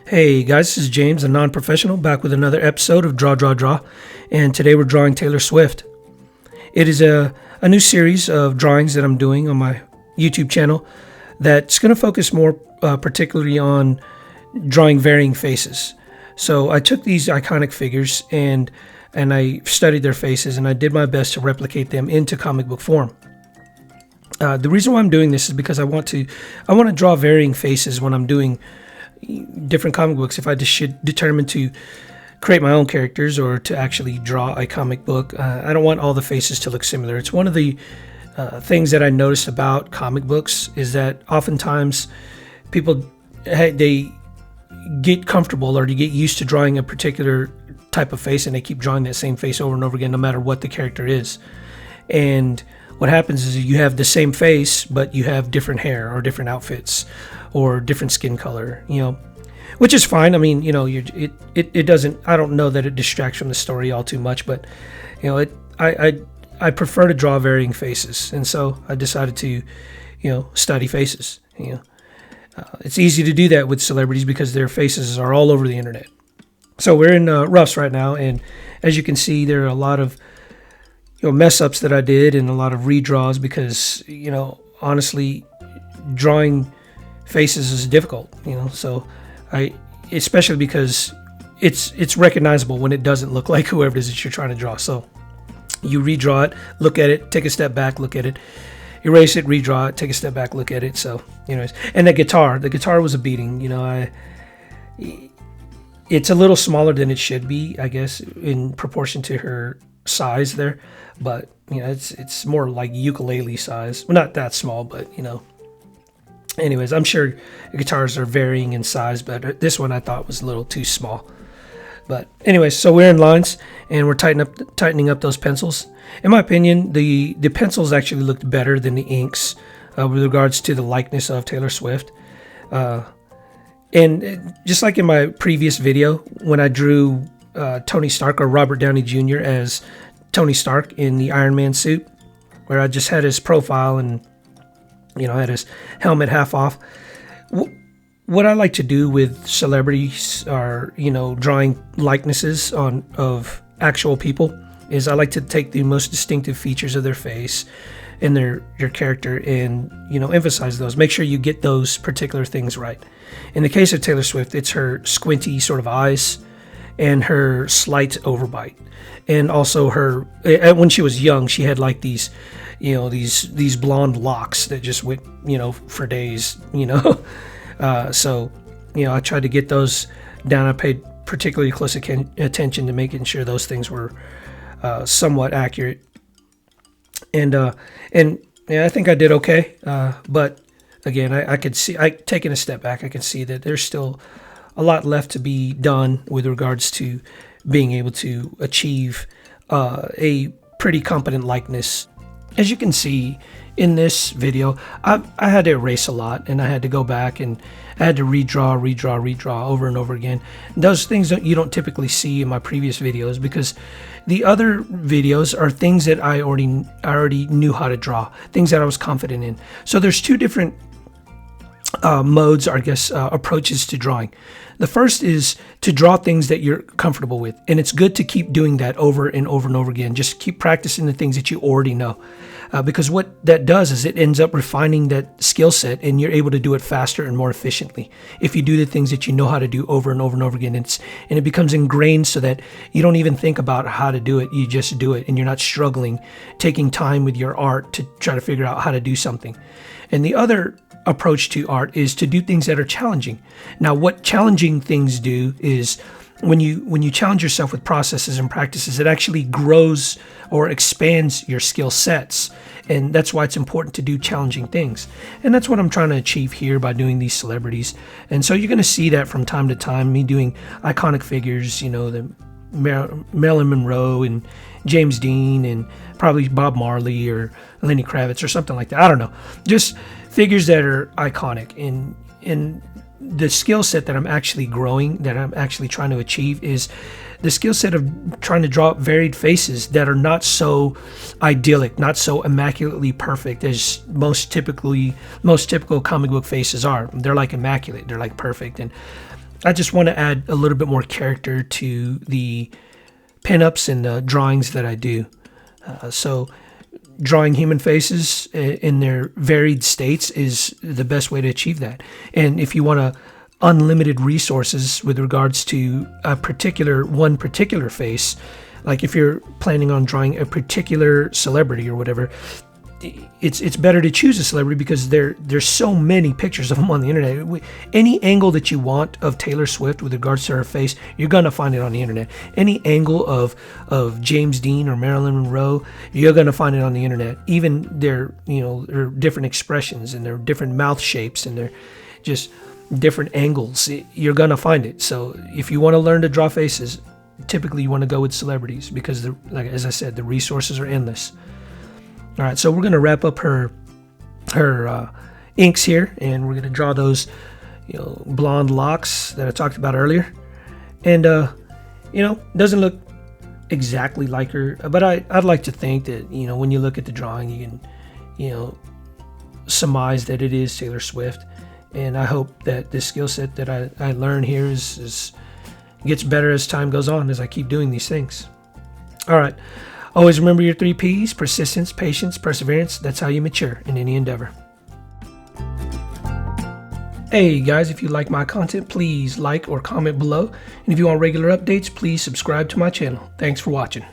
Hey guys, this is James, a non-professional, back with another episode of Draw, and today we're drawing Taylor Swift. It is a new series of drawings that I'm doing on my YouTube channel that's going to focus more particularly on drawing varying faces. So I took these iconic figures and I studied their faces and I did my best to replicate them into comic book form. The reason why I'm doing this is because I want to draw varying faces when I'm doing different comic books. If I just should determine to create my own characters or to actually draw a comic book, I don't want all the faces to look similar. It's one of the things that I noticed about comic books is that oftentimes people they get comfortable or they get used to drawing a particular type of face and they keep drawing that same face over and over again no matter what the character is. And what happens is you have the same face, but you have different hair or different outfits or different skin color, which is fine. I mean, it doesn't, I don't know that it distracts from the story all too much, but, I prefer to draw varying faces. And so I decided to, study faces. It's easy to do that with celebrities because their faces are all over the internet. So we're in Ruffs right now. And as you can see, there are a lot of, mess ups that I did and a lot of redraws because, honestly, drawing faces is difficult, so especially because it's recognizable when it doesn't look like whoever it is that you're trying to draw. So you redraw it, look at it, take a step back, look at it, erase it, redraw it, take a step back, look at it. So, anyways, and the guitar was a beating. It's a little smaller than it should be, I guess, in proportion to her size there, but it's more like ukulele size. Well, not that small, but anyways, I'm sure guitars are varying in size, but this one I thought was a little too small. But anyways, so we're in lines and we're tightening up those pencils. In my opinion, the pencils actually looked better than the inks with regards to the likeness of Taylor Swift. And just like in my previous video, when I drew Tony Stark or Robert Downey Jr. as Tony Stark in the Iron Man suit, where I just had his profile and had his helmet half off. What I like to do with celebrities are, drawing likenesses of actual people is I like to take the most distinctive features of their face and their character and, emphasize those. Make sure you get those particular things right. In the case of Taylor Swift, it's her squinty sort of eyes and her slight overbite. And also her, when she was young, she had like these blonde locks that just went, for days, So, I tried to get those down. I paid particularly close attention to making sure those things were somewhat accurate. And I think I did okay. But again, I could see, taking a step back, I can see that there's still a lot left to be done with regards to being able to achieve a pretty competent likeness. As you can see in this video, I had to erase a lot and I had to go back and I had to redraw over and over again. Those things that you don't typically see in my previous videos because the other videos are things that I already knew how to draw, things that I was confident in. So there's two different modes, I guess, approaches to drawing. The first is to draw things that you're comfortable with. And it's good to keep doing that over and over and over again. Just keep practicing the things that you already know. Because what that does is it ends up refining that skill set and you're able to do it faster and more efficiently. If you do the things that you know how to do over and over and over again, and it becomes ingrained so that you don't even think about how to do it. You just do it and you're not struggling, taking time with your art to try to figure out how to do something. And the other approach to art is to do things that are challenging. Now, what challenging things do is when you challenge yourself with processes and practices, it actually grows or expands your skill sets. And that's why it's important to do challenging things. And that's what I'm trying to achieve here by doing these celebrities. And so you're going to see that from time to time, me doing iconic figures, the Marilyn Monroe and James Dean and probably Bob Marley or Lenny Kravitz or something like that. I don't know. Just figures that are iconic. And the skill set that I'm actually growing, that I'm actually trying to achieve is the skill set of trying to draw varied faces that are not so idyllic, not so immaculately perfect as most typical comic book faces are. They're like immaculate. They're like perfect. And I just want to add a little bit more character to the pinups and the drawings that I do. So drawing human faces in their varied states is the best way to achieve that. And if you want unlimited resources with regards to one particular face, like if you're planning on drawing a particular celebrity or whatever, it's better to choose a celebrity because there's so many pictures of them on the internet. Any angle that you want of Taylor Swift with regards to her face, you're gonna find it on the internet. Any angle of James Dean or Marilyn Monroe, you're gonna find it on the internet. Even their different expressions and their different mouth shapes and their just different angles, you're gonna find it. So if you want to learn to draw faces, typically you want to go with celebrities because, like as I said, the resources are endless. All right, so we're going to wrap up her inks here, and we're going to draw those, blonde locks that I talked about earlier. And, doesn't look exactly like her, but I'd like to think that, when you look at the drawing, you can, surmise that it is Taylor Swift. And I hope that this skill set that I learn here gets better as time goes on, as I keep doing these things. All right. Always remember your 3 P's: persistence, patience, perseverance. That's how you mature in any endeavor. Hey guys, if you like my content, please like or comment below. And if you want regular updates, please subscribe to my channel. Thanks for watching.